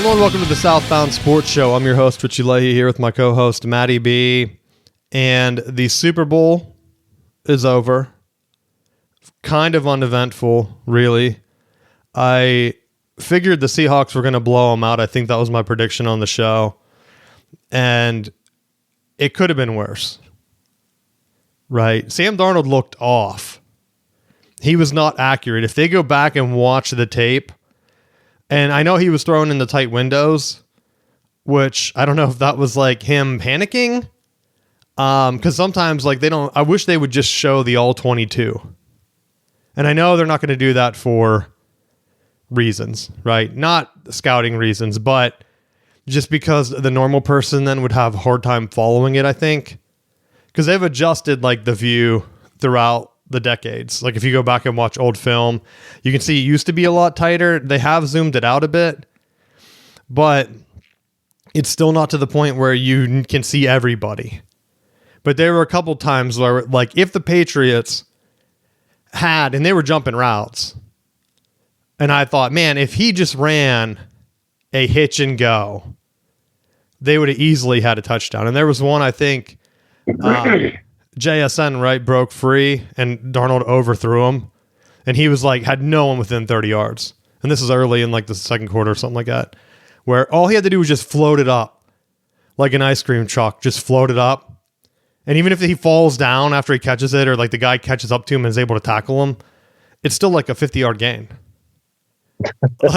Hello and welcome to the Southbound Sports Show. I'm your host, Richie Leahy, here with my co-host, Matty B. And the Super Bowl is over. Kind of uneventful, really. I figured the Seahawks were going to blow them out. I think that was my prediction on the show. And it could have been worse. Right? Sam Darnold looked off. He was not accurate. If they go back and watch the tape, and I know he was thrown in the tight windows, which I don't know if that was like him panicking. Because sometimes like I wish they would just show the all 22. And I know they're not going to do that for reasons, right? Not scouting reasons, but just because the normal person then would have a hard time following it, I think. Because they've adjusted like the view throughout the decades. Like if you go back and watch old film, you can see it used to be a lot tighter. They have zoomed it out a bit, but it's still not to the point where you can see everybody. But there were a couple times where like if the Patriots had, and they were jumping routes, and I thought, man, if he just ran a hitch and go, they would have easily had a touchdown. And there was one, I think, JSN, right, broke free and Darnold overthrew him. And he was like, had no one within 30 yards. And this is early in like the second quarter or something like that, where all he had to do was just float it up like an ice cream truck, just float it up. And even if he falls down after he catches it, or like the guy catches up to him and is able to tackle him, it's still like a 50-yard gain.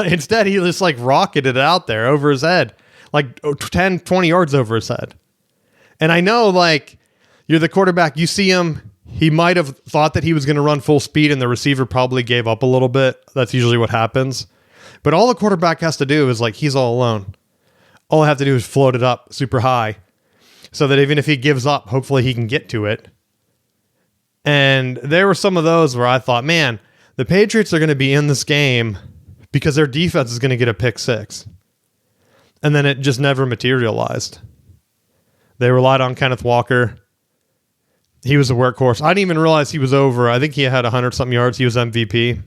Instead, he just like rocketed it out there over his head, like 10, 20 yards over his head. And I know like, you're the quarterback, you see him, he might have thought that he was going to run full speed and the receiver probably gave up a little bit. That's usually what happens. But all the quarterback has to do is like, he's all alone. All I have to do is float it up super high so that even if he gives up, hopefully he can get to it. And there were some of those where I thought, man, the Patriots are going to be in this game because their defense is going to get a pick six. And then it just never materialized. They relied on Kenneth Walker. He was a workhorse. I didn't even realize he was over. I think he had 100-something yards. He was MVP.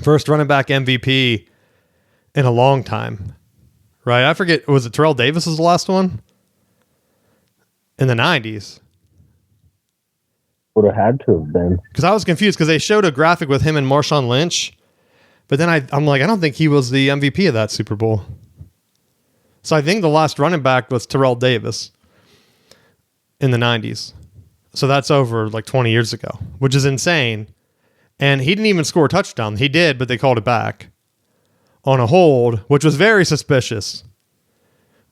First running back MVP in a long time. Right? I forget. Was it Terrell Davis was the last one? In the 90s. Would have had to have been. Because I was confused because they showed a graphic with him and Marshawn Lynch. But then I'm like, I don't think he was the MVP of that Super Bowl. So I think the last running back was Terrell Davis in the 90s. So that's over like 20 years ago, which is insane. And he didn't even score a touchdown. He did, but they called it back on a hold, which was very suspicious,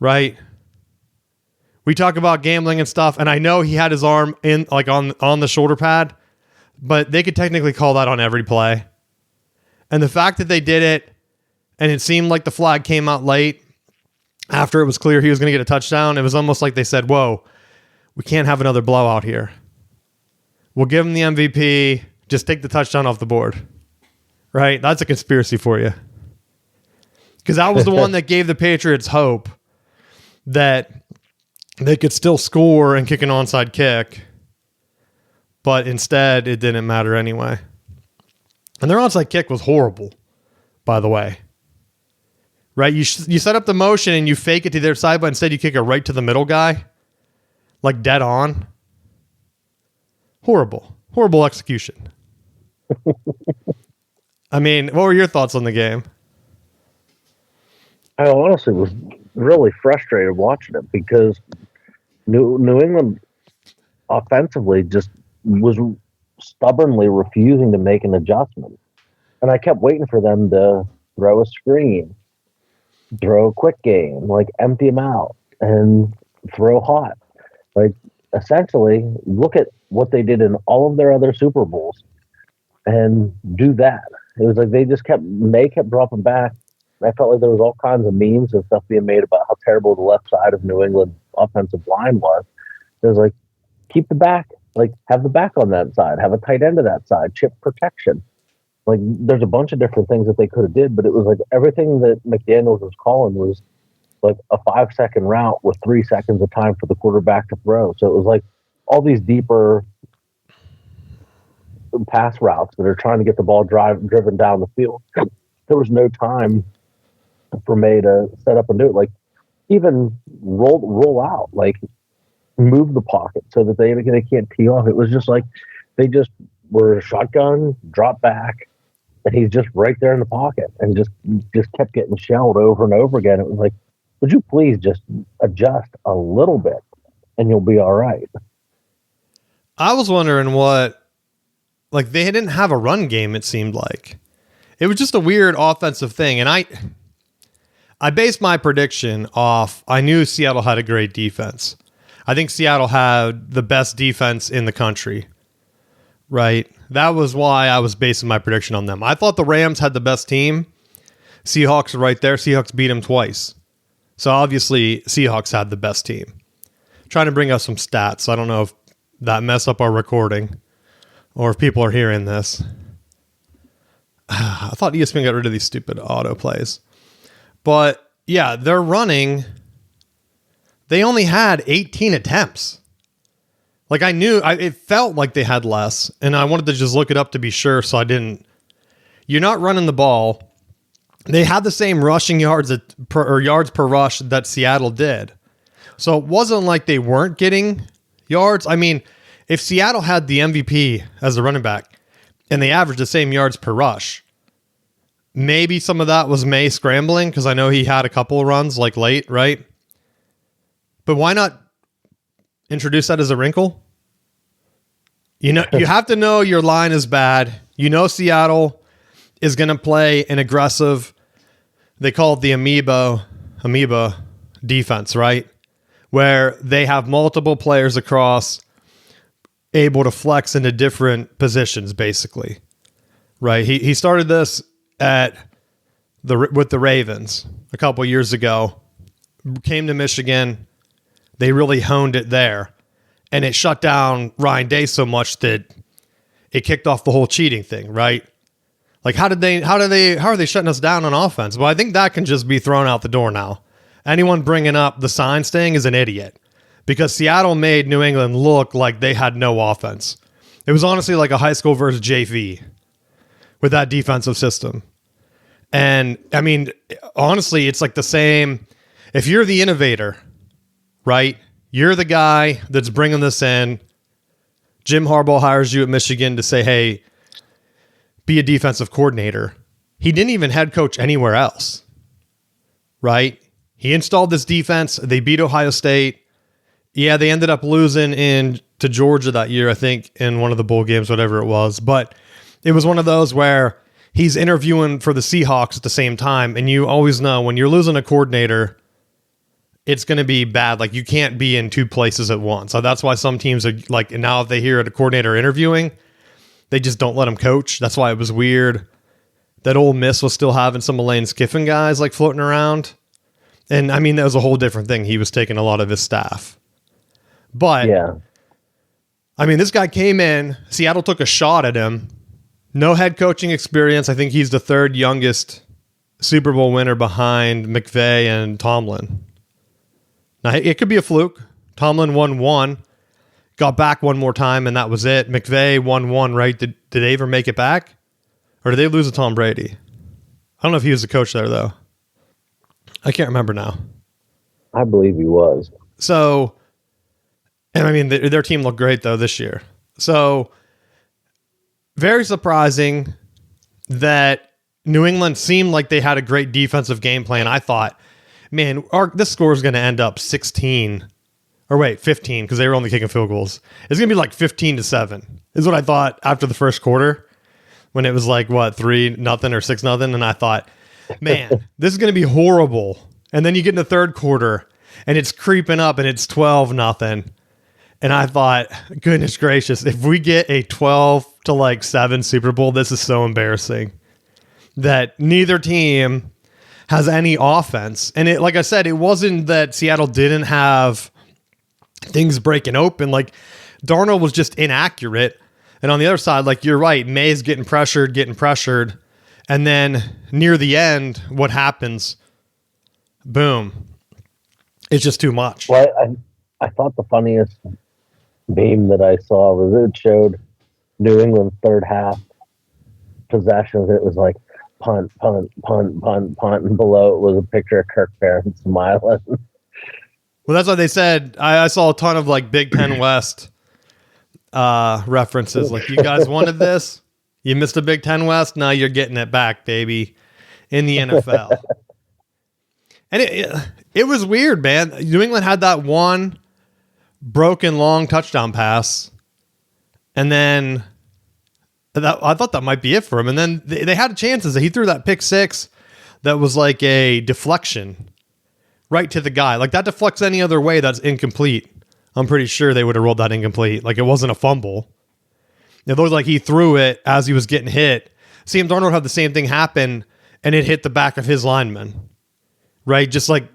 right? We talk about gambling and stuff, and I know he had his arm in like on the shoulder pad, but they could technically call that on every play. And the fact that they did it, and it seemed like the flag came out late after it was clear he was going to get a touchdown, it was almost like they said, whoa, we can't have another blowout here. We'll give him the MVP. Just take the touchdown off the board. Right? That's a conspiracy for you. Because that was the one that gave the Patriots hope that they could still score and kick an onside kick. But instead, it didn't matter anyway. And their onside kick was horrible, by the way. Right? You set up the motion and you fake it to their side, but instead you kick it right to the middle guy. Like dead on. Horrible. Horrible execution. I mean, what were your thoughts on the game? I honestly was really frustrated watching it because New England offensively just was stubbornly refusing to make an adjustment. And I kept waiting for them to throw a screen, throw a quick game, like empty them out and throw hot. Like, essentially, look at what they did in all of their other Super Bowls and do that. It was like they kept dropping back. I felt like there was all kinds of memes and stuff being made about how terrible the left side of New England offensive line was. It was like, keep the back, like have the back on that side, have a tight end to that side, chip protection. Like there's a bunch of different things that they could have did, but it was like everything that McDaniels was calling was like a 5-second route with 3 seconds of time for the quarterback to throw. So it was like all these deeper pass routes that are trying to get the ball driven down the field. There was no time for May to set up and do it. Like even roll out, like move the pocket so that they can't tee off. It was just like they just were shotgun, drop back, and he's just right there in the pocket and just kept getting shelled over and over again. It was like, would you please just adjust a little bit and you'll be all right. I was wondering what, like, they didn't have a run game, it seemed like. It was just a weird offensive thing. And I based my prediction off, I knew Seattle had a great defense. I think Seattle had the best defense in the country, right? That was why I was basing my prediction on them. I thought the Rams had the best team. Seahawks are right there. Seahawks beat them twice. So obviously, Seahawks had the best team. Trying to bring us some stats. I don't know if that mess up our recording or if people are hearing this. I thought ESPN got rid of these stupid auto plays. But yeah, they're running. They only had 18 attempts. Like it felt like they had less, and I wanted to just look it up to be sure, so I didn't. You're not running the ball. They had the same rushing yards yards per rush that Seattle did. So it wasn't like they weren't getting yards. I mean, if Seattle had the MVP as a running back and they averaged the same yards per rush, maybe some of that was May scrambling because I know he had a couple of runs like late, right? But why not introduce that as a wrinkle? You know, you have to know your line is bad. You know Seattle is going to play an aggressive, they call it the amoeba defense, right? Where they have multiple players across, able to flex into different positions, basically, right? He started this with the Ravens a couple years ago, came to Michigan. They really honed it there, and it shut down Ryan Day so much that it kicked off the whole cheating thing, right? Like, how are they shutting us down on offense? Well, I think that can just be thrown out the door now. Anyone bringing up the signs thing is an idiot because Seattle made New England look like they had no offense. It was honestly like a high school versus JV with that defensive system. And I mean, honestly, it's like the same. If you're the innovator, right? You're the guy that's bringing this in. Jim Harbaugh hires you at Michigan to say, hey, be a defensive coordinator. He didn't even head coach anywhere else, right? He installed this defense. They beat Ohio State. Yeah, they ended up losing to Georgia that year, I think, in one of the bowl games, whatever it was. But it was one of those where he's interviewing for the Seahawks at the same time. And you always know when you're losing a coordinator, it's going to be bad. Like, you can't be in two places at once. So that's why some teams are like, and now if they hear a coordinator interviewing, they just don't let him coach. That's why it was weird that Ole Miss was still having some of Lane Kiffin guys like floating around. And I mean, that was a whole different thing. He was taking a lot of his staff. But yeah, I mean, this guy came in, Seattle took a shot at him. No head coaching experience. I think he's the third youngest Super Bowl winner behind McVay and Tomlin. Now, it could be a fluke. Tomlin won one, got back one more time, and that was it. McVay won one, right? Did they ever make it back? Or did they lose to Tom Brady? I don't know if he was the coach there, though. I can't remember now. I believe he was. So, and I mean, their team looked great, though, this year. So, very surprising that New England seemed like they had a great defensive game plan. I thought, man, this score is going to end up 16, or wait, 15, because they were only kicking field goals. It's going to be like 15-7 is what I thought after the first quarter when it was like, what, 3-0 or 6-0. And I thought, man, this is going to be horrible. And then you get in the third quarter and it's creeping up and it's 12-0. And I thought, goodness gracious, if we get a 12-7 Super Bowl, this is so embarrassing that neither team has any offense. And it, like I said, it wasn't that Seattle didn't have things breaking open. Like, Darnold was just inaccurate. And on the other side, like, you're right, May's getting pressured. And then near the end, what happens? Boom. It's just too much. Well, I thought the funniest meme that I saw was it showed New England's third half possessions. It was like, punt, punt, punt, punt, punt, and below it was a picture of Kirk Ferentz smiling. Well, that's what they said. I saw a ton of like Big Ten West references. Like, you guys wanted this? You missed the Big Ten West? Now you're getting it back, baby, in the NFL. And it was weird, man. New England had that one broken long touchdown pass, and then I thought that might be it for him. And then they had chances. He threw that pick six that was like a deflection right to the guy. Like, that deflects any other way, that's incomplete. I'm pretty sure they would have rolled that incomplete. Like, it wasn't a fumble. It looked like he threw it as he was getting hit. Sam Darnold had the same thing happen, and it hit the back of his lineman. Right? Just like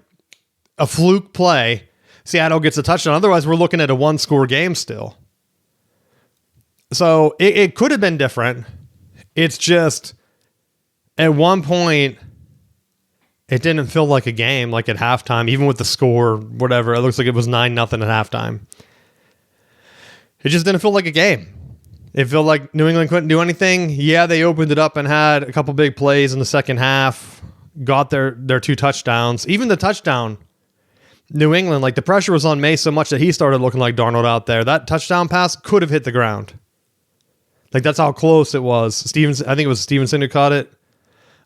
a fluke play. Seattle gets a touchdown. Otherwise, we're looking at a one-score game still. So it could have been different. It's just, at one point, it didn't feel like a game, like at halftime, even with the score, whatever. It looks like it was 9-0 at halftime. It just didn't feel like a game. It felt like New England couldn't do anything. Yeah, they opened it up and had a couple big plays in the second half, got their 2 touchdowns. Even the touchdown, New England, like, the pressure was on May so much that he started looking like Darnold out there. That touchdown pass could have hit the ground. Like, that's how close it was. I think it was Stevenson who caught it.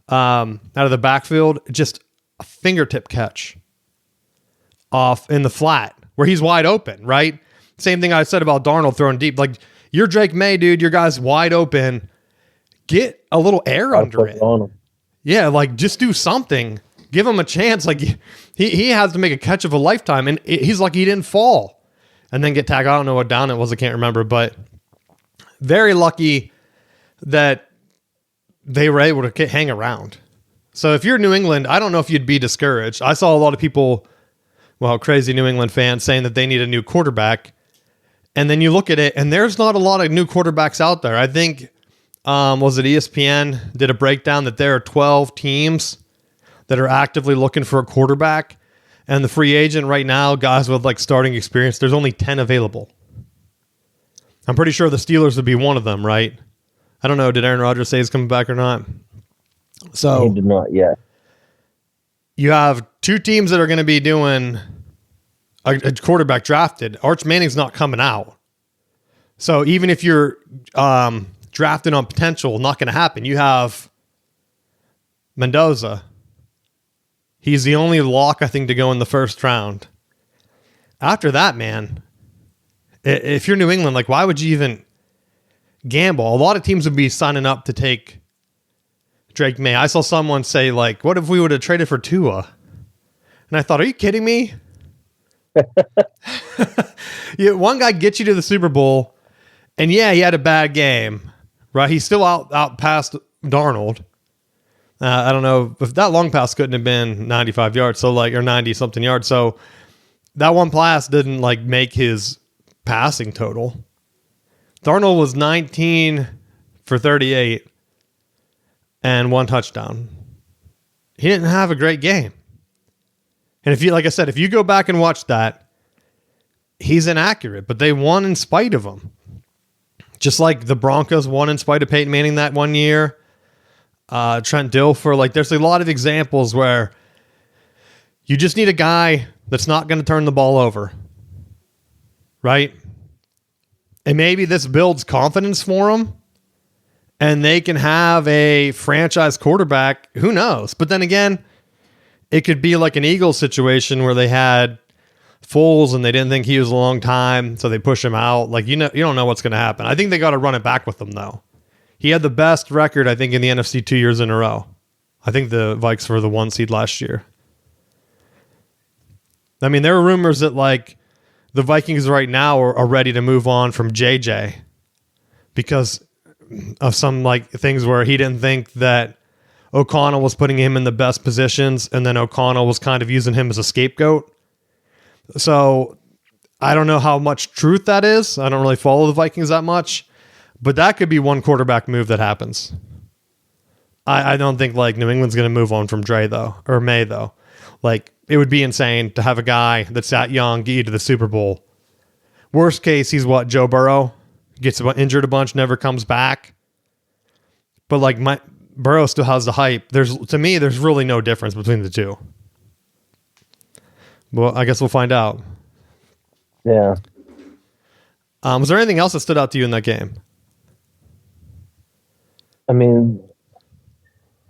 Out of the backfield, just a fingertip catch off in the flat where he's wide open, right? Same thing I said about Darnold throwing deep. Like, you're Drake May, dude. Your guy's wide open. Get a little air under it. Yeah, like, just do something. Give him a chance. Like, he has to make a catch of a lifetime, and he's lucky he didn't fall and then get tagged. I don't know what down it was. I can't remember, but very lucky that they were able to hang around. So if you're New England, I don't know if you'd be discouraged. I saw a lot of people, crazy New England fans, saying that they need a new quarterback. And then you look at it, and there's not a lot of new quarterbacks out there. I think, was it ESPN did a breakdown that there are 12 teams that are actively looking for a quarterback. And the free agent right now, guys with like starting experience, there's only 10 available. I'm pretty sure the Steelers would be one of them, right? I don't know. Did Aaron Rodgers say he's coming back or not? So he did not yet. You have 2 teams that are going to be doing a quarterback drafted. Arch Manning's not coming out. So even if you're drafted on potential, not going to happen. You have Mendoza. He's the only lock, I think, to go in the first round. After that, man, if you're New England, like, why would you even gamble? A lot of teams would be signing up to take Drake May. I saw someone say, like, what if we would have traded for Tua? And I thought, are you kidding me? One guy gets you to the Super Bowl, and yeah, he had a bad game, right? He's still out past Darnold. I don't know if that long pass couldn't have been 95 yards, so like, or 90 something yards. So that one pass didn't like make his passing total. Darnold was 19 for 38 and 1 touchdown. He didn't have a great game. And if you, like I said, if you go back and watch that, he's inaccurate, but they won in spite of him. Just like the Broncos won in spite of Peyton Manning that one year. Trent Dilfer, like, there's a lot of examples where you just need a guy that's not going to turn the ball over. Right? And maybe this builds confidence for them, and they can have a franchise quarterback. Who knows? But then again, it could be like an Eagles situation where they had Foles and they didn't think he was a long time, so they push him out. Like, you don't know what's going to happen. I think they got to run it back with him, though. He had the best record, I think, in the NFC 2 years in a row. I think the Vikes were the 1 seed last year. I mean, there were rumors that, like, the Vikings right now are ready to move on from JJ because of some, like, things where he didn't think that O'Connell was putting him in the best positions, and then O'Connell was kind of using him as a scapegoat. So I don't know how much truth that is. I don't really follow the Vikings that much, but that could be one quarterback move that happens. I don't think, like, New England's going to move on from May, though. Like, it would be insane to have a guy that's that young get you to the Super Bowl. Worst case, he's what, Joe Burrow? Gets injured a bunch, never comes back. But, like, Burrow still has the hype. To me, there's really no difference between the two. Well, I guess we'll find out. Yeah. Was there anything else that stood out to you in that game? I mean,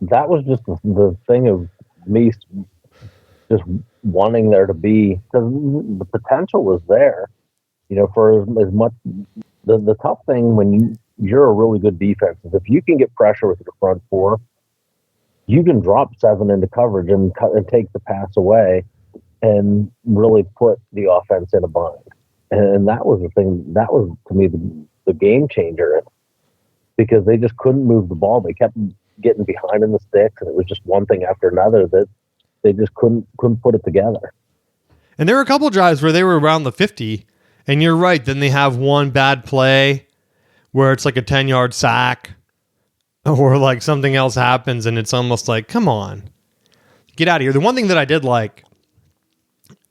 that was just the thing of me just wanting there to be, because the potential was there, for as much. The tough thing when you're a really good defense is if you can get pressure with your front four, you can drop 7 into coverage and take the pass away and really put the offense in a bind. And that was the thing. That was, to me, the game changer, because they just couldn't move the ball. They kept getting behind in the sticks, and it was just one thing after another that they just couldn't put it together. And there were a couple of drives where they were around the 50, and you're right. Then they have one bad play where it's like a 10-yard sack, or like something else happens, and it's almost like, come on, get out of here. The one thing that I did like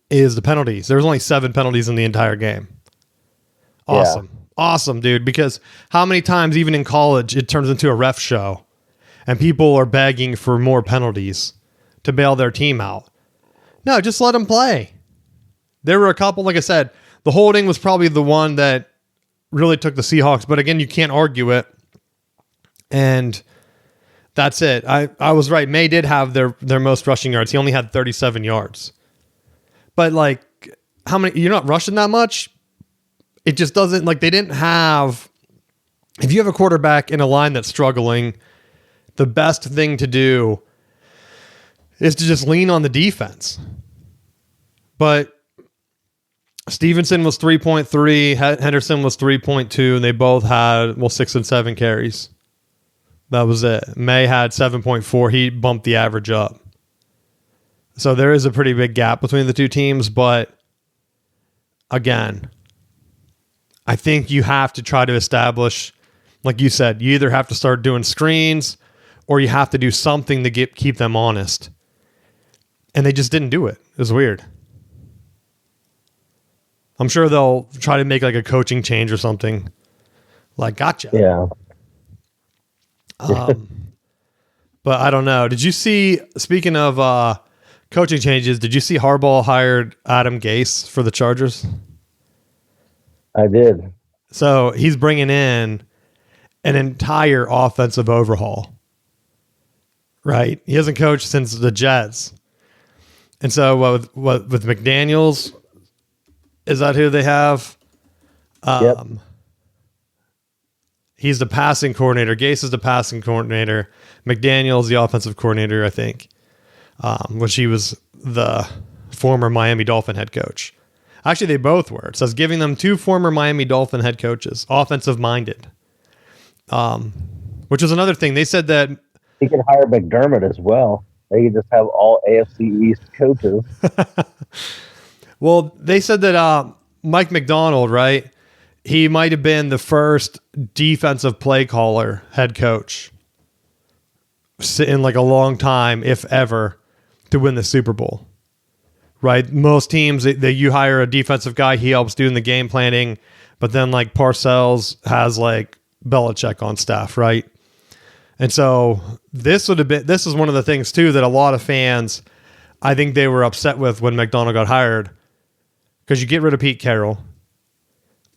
is the penalties. There was only 7 penalties in the entire game. Awesome. Yeah. Awesome, dude, because how many times, even in college, it turns into a ref show and people are begging for more penalties to bail their team out. No, just let them play. There were a couple, like I said, the holding was probably the one that really took the Seahawks, but again, you can't argue it. And that's it. I was right. May did have their most rushing yards. He only had 37 yards. But like, how many? You're not rushing that much. It just doesn't, like, they didn't have. If you have a quarterback in a line that's struggling, the best thing to do is to just lean on the defense. But Stevenson was 3.3, Henderson was 3.2, and they both had 6 and 7 carries. That was it. May had 7.4. He bumped the average up. So there is a pretty big gap between the two teams, but again, I think you have to try to establish, like you said, you either have to start doing screens or you have to do something to keep them honest. And they just didn't do it. It was weird. I'm sure they'll try to make like a coaching change or something. Like, gotcha. Yeah. But I don't know. Did you see, speaking of coaching changes, did you see Harbaugh hired Adam Gase for the Chargers? I did. So he's bringing in an entire offensive overhaul, right? He hasn't coached since the Jets. And so with McDaniels, is that who they have? Yep. He's the passing coordinator. Gase is the passing coordinator. McDaniels the offensive coordinator, I think, which he was the former Miami Dolphin head coach. Actually, they both were. It says giving them 2 former Miami Dolphin head coaches, offensive-minded, which is another thing. They said that he can hire McDermott as well. They can just have all AFC East coaches. Well, they said that Mike McDonald, right? He might have been the first defensive play caller head coach in like a long time, if ever, to win the Super Bowl. Right? Most teams, you hire a defensive guy, he helps doing the game planning, but then like Parcells has like Belichick on staff, right? And so this is one of the things too that a lot of fans, I think they were upset with when McDonald got hired, because you get rid of Pete Carroll,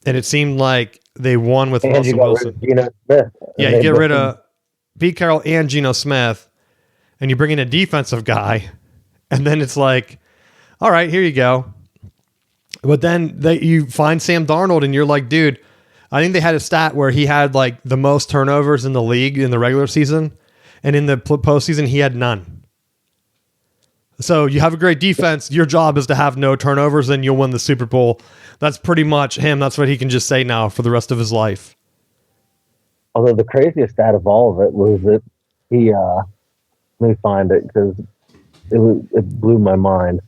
and it seemed like they won with and Russell Wilson. Geno Smith. Yeah, you get rid of Pete Carroll and Geno Smith, and you bring in a defensive guy, and then it's like, all right, here you go. But then you find Sam Darnold, and you're like, dude, I think they had a stat where he had like the most turnovers in the league in the regular season, and in the postseason, he had none. So you have a great defense. Your job is to have no turnovers, and you'll win the Super Bowl. That's pretty much him. That's what he can just say now for the rest of his life. Although the craziest stat of all of it was that he, let me find it because it blew my mind.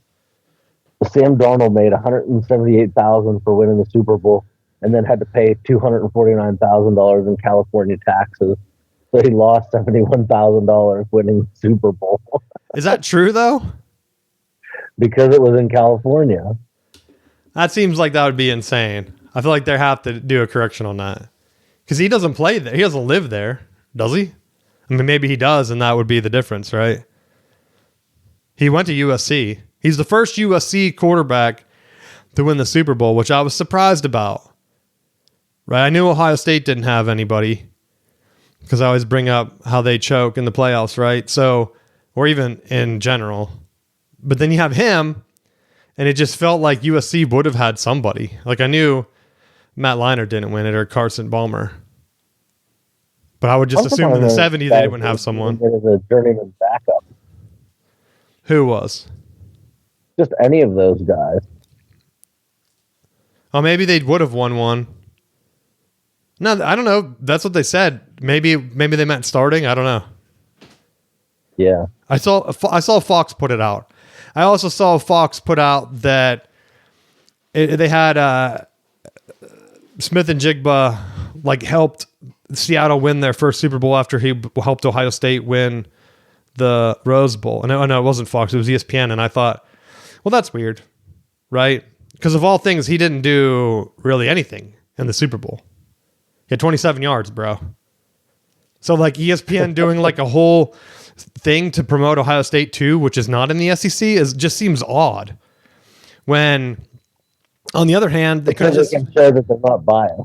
Sam Darnold made $178,000 for winning the Super Bowl, and then had to pay $249,000 in California taxes. So he lost $71,000 winning the Super Bowl. Is that true though? Because it was in California. That seems like that would be insane. I feel like they have to do a correction on that, because he doesn't play there. He doesn't live there, does he? I mean, maybe he does, and that would be the difference, right? He went to USC. He's the first USC quarterback to win the Super Bowl, which I was surprised about. Right? I knew Ohio State didn't have anybody because I always bring up how they choke in the playoffs, right? So, or even in general. But then you have him, and it just felt like USC would have had somebody. Like I knew Matt Leinart didn't win it or Carson Palmer. But I would just assume in the 70s they wouldn't have someone. As a journeyman backup. Who was? Just any of those guys. Oh, maybe they would have won one. No, I don't know. That's what they said. Maybe they meant starting. I don't know. Yeah. I saw Fox put it out. I also saw Fox put out that they had Smith and Jigba like helped Seattle win their first Super Bowl after he helped Ohio State win the Rose Bowl. And no, it wasn't Fox. It was ESPN. And I thought, well, that's weird, right? Because of all things, he didn't do really anything in the Super Bowl. He had 27 yards, bro. So like ESPN doing like a whole thing to promote Ohio State too, which is not in the SEC, just seems odd. When, on the other hand, they could have just show that they're not biased.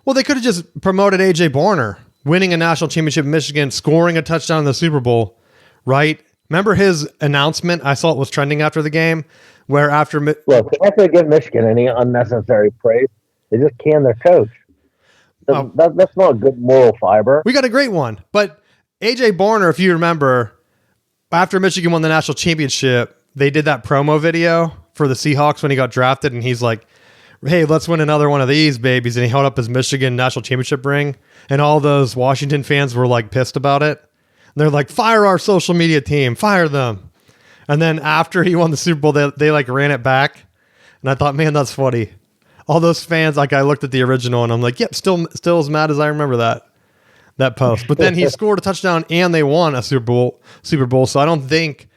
Well, they could have just promoted A.J. Barner, winning a national championship in Michigan, scoring a touchdown in the Super Bowl, right? Remember his announcement? I saw it was trending after the game, where after... Look, they're not going to give Michigan any unnecessary praise. They just can their coach. That's not a good moral fiber. We got a great one. But A.J. Barner, if you remember, after Michigan won the national championship, they did that promo video for the Seahawks when he got drafted, and he's like, hey, let's win another one of these babies. And he held up his Michigan national championship ring. And all those Washington fans were like pissed about it. And they're like, fire our social media team, fire them. And then after he won the Super Bowl, they like ran it back. And I thought, man, that's funny. All those fans, like I looked at the original and I'm like, yep, still as mad as I remember that post. But then he scored a touchdown and they won a Super Bowl. So I don't think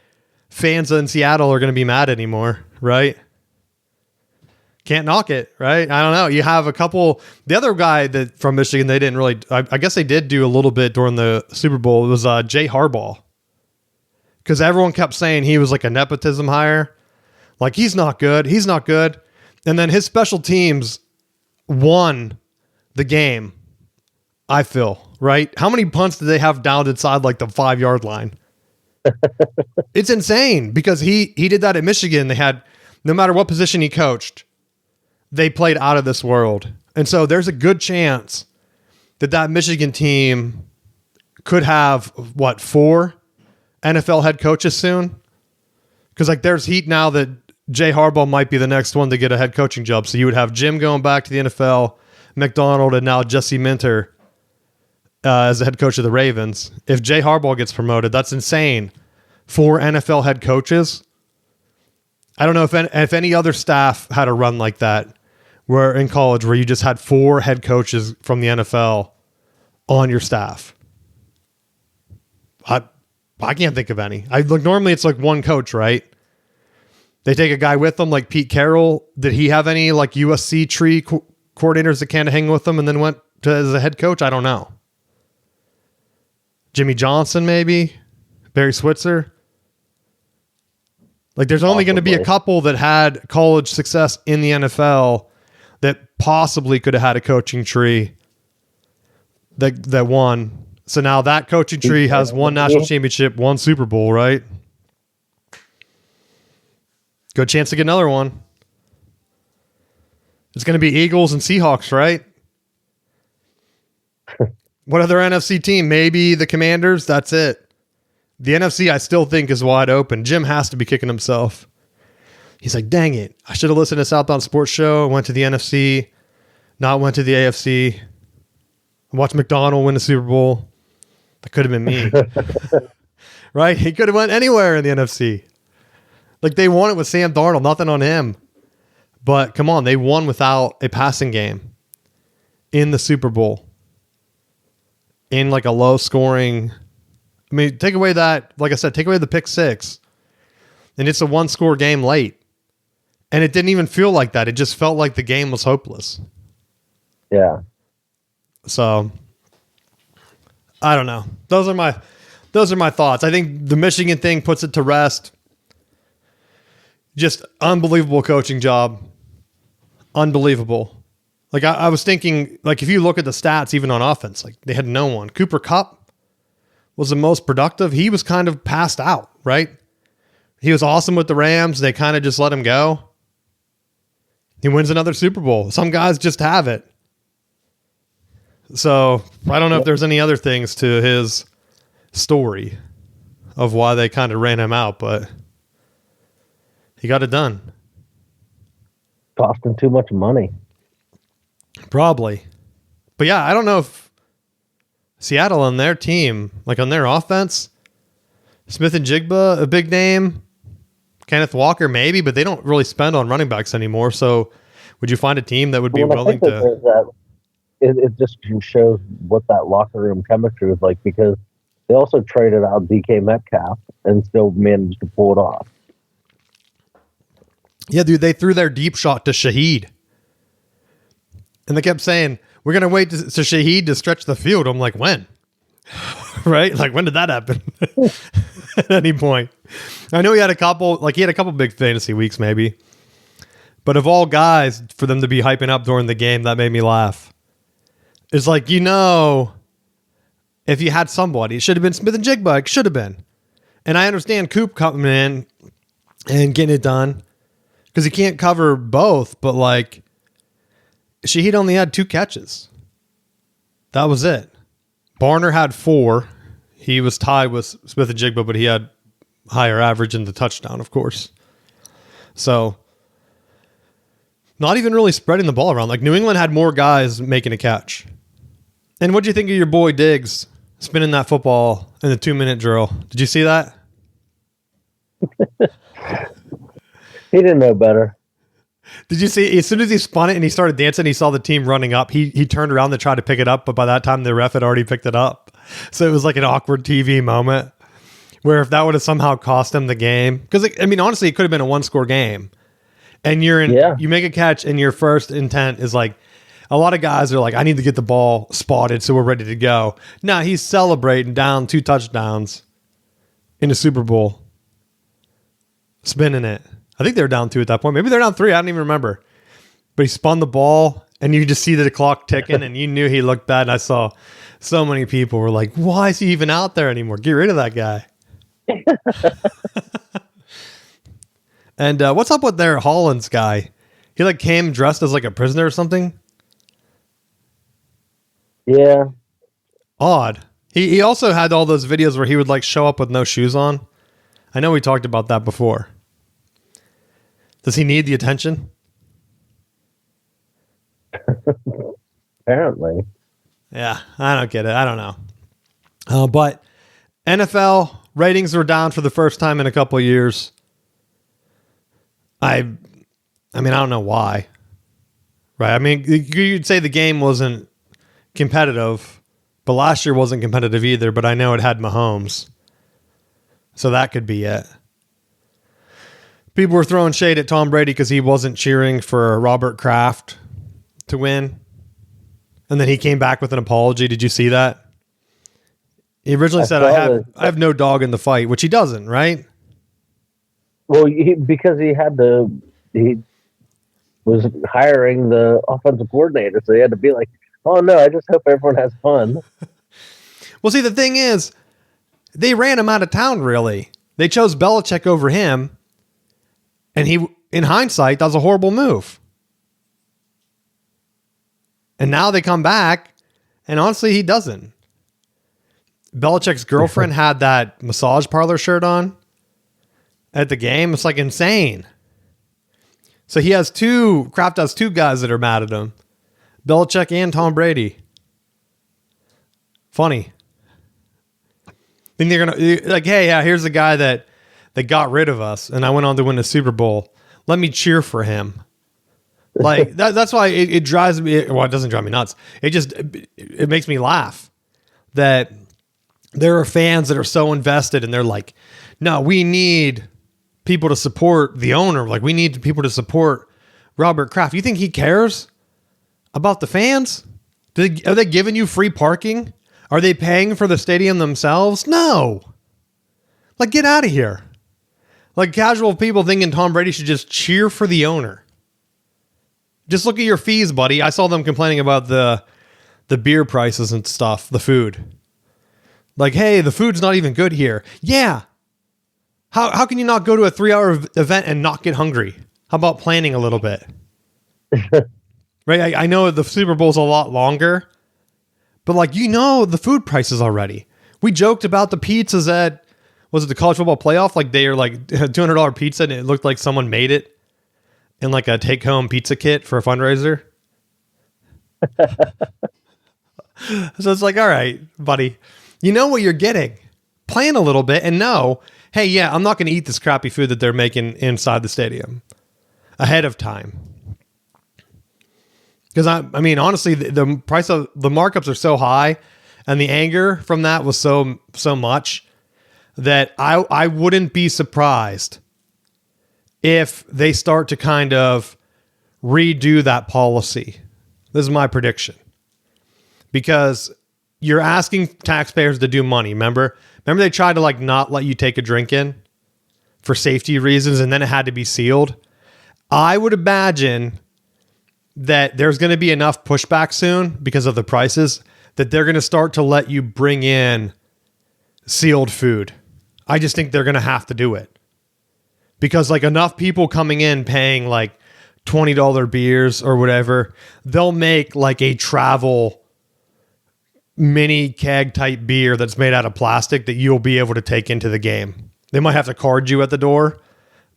fans in Seattle are going to be mad anymore, right? Can't knock it, right? I don't know. You have a couple. The other guy that from Michigan, they didn't really. I guess they did do a little bit during the Super Bowl. It was Jay Harbaugh, because everyone kept saying he was like a nepotism hire, like he's not good, and then his special teams won the game. I feel right. How many punts did they have down inside like the 5-yard line? It's insane because he did that at Michigan. They had no matter what position he coached. They played out of this world. And so there's a good chance that Michigan team could have, 4 NFL head coaches soon? Because like there's heat now that Jay Harbaugh might be the next one to get a head coaching job. So you would have Jim going back to the NFL, McDonald, and now Jesse Minter as the head coach of the Ravens. If Jay Harbaugh gets promoted, that's insane. 4 NFL head coaches. I don't know if any other staff had a run like that. Where in college, where you just had 4 head coaches from the NFL on your staff. I can't think of any. Normally it's like one coach, right? They take a guy with them, like Pete Carroll. Did he have any like USC tree coordinators that kind of hang with them and then went to as a head coach? I don't know. Jimmy Johnson, maybe Barry Switzer. Like there's only going to be a couple that had college success in the NFL that possibly could have had a coaching tree that won. So now that coaching tree has 1 national championship, 1 Super Bowl, right? Good chance to get another one. It's going to be Eagles and Seahawks, right? What other NFC team? Maybe the Commanders. That's it. The NFC I still think is wide open. Jim has to be kicking himself. He's like, dang it. I should have listened to Southbound Sports Show. Went to the NFC. Not went to the AFC. Watched McDonald win the Super Bowl. That could have been me. Right? He could have went anywhere in the NFC. Like they won it with Sam Darnold. Nothing on him. But come on. They won without a passing game in the Super Bowl. In like a low scoring. I mean, take away that, like I said, take away the pick 6. And it's a 1-score game late. And it didn't even feel like that. It just felt like the game was hopeless. Yeah. So I don't know. Those are my thoughts. I think the Michigan thing puts it to rest. Just unbelievable coaching job. Unbelievable. Like I was thinking, like if you look at the stats, even on offense, like they had no one. Cooper Kupp was the most productive. He was kind of passed out, right? He was awesome with the Rams. They kind of just let him go. He wins another Super Bowl. Some guys just have it. So I don't know if there's any other things to his story of why they kind of ran him out, but he got it done. Costing too much money. Probably. But yeah, I don't know if Seattle on their team, like on their offense, Smith and Jigba, a big name. Kenneth Walker, maybe, but they don't really spend on running backs anymore. So would you find a team that would be willing to... It just shows what that locker room chemistry was like, because they also traded out DK Metcalf and still managed to pull it off. Yeah, dude, they threw their deep shot to Shaheed. And they kept saying, we're going to wait to Shaheed to stretch the field. I'm like, when? Right? Like, when did that happen? At any point. I know he had a couple big fantasy weeks maybe. But of all guys, for them to be hyping up during the game, that made me laugh. It's like, if you had somebody, it should have been Smith and Jigba. It should have been. And I understand Coop coming in and getting it done because he can't cover both, but like, Shaheed only had 2 catches. That was it. Barner had 4. He was tied with Smith and Jigba, but he had higher average in the touchdown, of course. So, not even really spreading the ball around. Like, New England had more guys making a catch. And what do you think of your boy Diggs spinning that football in the 2-minute drill? Did you see that? He didn't know better. Did you see, as soon as he spun it and he started dancing, he saw the team running up. He turned around to try to pick it up, but by that time the ref had already picked it up. So it was like an awkward TV moment where if that would have somehow cost him the game, because honestly, it could have been a 1-score game. And you make a catch and your first intent is like, a lot of guys are like, I need to get the ball spotted so we're ready to go. Now he's celebrating down 2 touchdowns in the Super Bowl, spinning it. I think they were down 2 at that point. Maybe they're down 3. I don't even remember. But he spun the ball, and you just see the clock ticking, and you knew he looked bad. And I saw so many people were like, why is he even out there anymore? Get rid of that guy. And what's up with their Hollins guy? He like came dressed as like a prisoner or something? Yeah. Odd. He also had all those videos where he would like show up with no shoes on. I know we talked about that before. Does he need the attention? Apparently. Yeah, I don't get it. I don't know. But NFL ratings were down for the first time in a couple of years. I don't know why. Right? I mean, you'd say the game wasn't competitive, but last year wasn't competitive either, but I know it had Mahomes. So that could be it. People were throwing shade at Tom Brady because he wasn't cheering for Robert Kraft to win. And then he came back with an apology. Did you see that? He originally said, I have no dog in the fight, which he doesn't, right? Well, because he was hiring the offensive coordinator, so he had to be like, oh no, I just hope everyone has fun. Well, see, the thing is, they ran him out of town, really. They chose Belichick over him. And he, in hindsight, that was a horrible move. And now they come back, and honestly, he doesn't. Belichick's girlfriend had that massage parlor shirt on at the game. It's like insane. So Kraft has 2 guys that are mad at him. Belichick and Tom Brady. Funny. Then they're going to, like, hey, yeah, here's the guy that got rid of us, and I went on to win the Super Bowl. Let me cheer for him. Like, that's why it drives me, well, it doesn't drive me nuts. It makes me laugh that there are fans that are so invested, and they're like, no, we need people to support the owner. Like, we need people to support Robert Kraft. You think he cares about the fans? Are they giving you free parking? Are they paying for the stadium themselves? No. Like, get out of here. Like, casual people thinking Tom Brady should just cheer for the owner. Just look at your fees, buddy. I saw them complaining about the beer prices and stuff, the food. Like, hey, the food's not even good here. Yeah. How can you not go to a 3-hour event and not get hungry? How about planning a little bit? Right? I know the Super Bowl's a lot longer, but like, the food prices already. We joked about the pizzas at, was it the college football playoff? Like, they are like a $200 pizza and it looked like someone made it in like a take-home pizza kit for a fundraiser. So it's like, all right, buddy, you know what you're getting. Plan a little bit and know, hey, yeah, I'm not going to eat this crappy food that they're making inside the stadium ahead of time. Because I mean, honestly, the price of the markups are so high and the anger from that was so much that I wouldn't be surprised if they start to kind of redo that policy. This is my prediction. Because you're asking taxpayers to do money. Remember they tried to like not let you take a drink in for safety reasons, and then it had to be sealed. I would imagine that there's going to be enough pushback soon because of the prices that they're going to start to let you bring in sealed food. I just think they're going to have to do it because like enough people coming in paying like $20 beers or whatever, they'll make like a travel mini keg type beer that's made out of plastic that you'll be able to take into the game. They might have to card you at the door,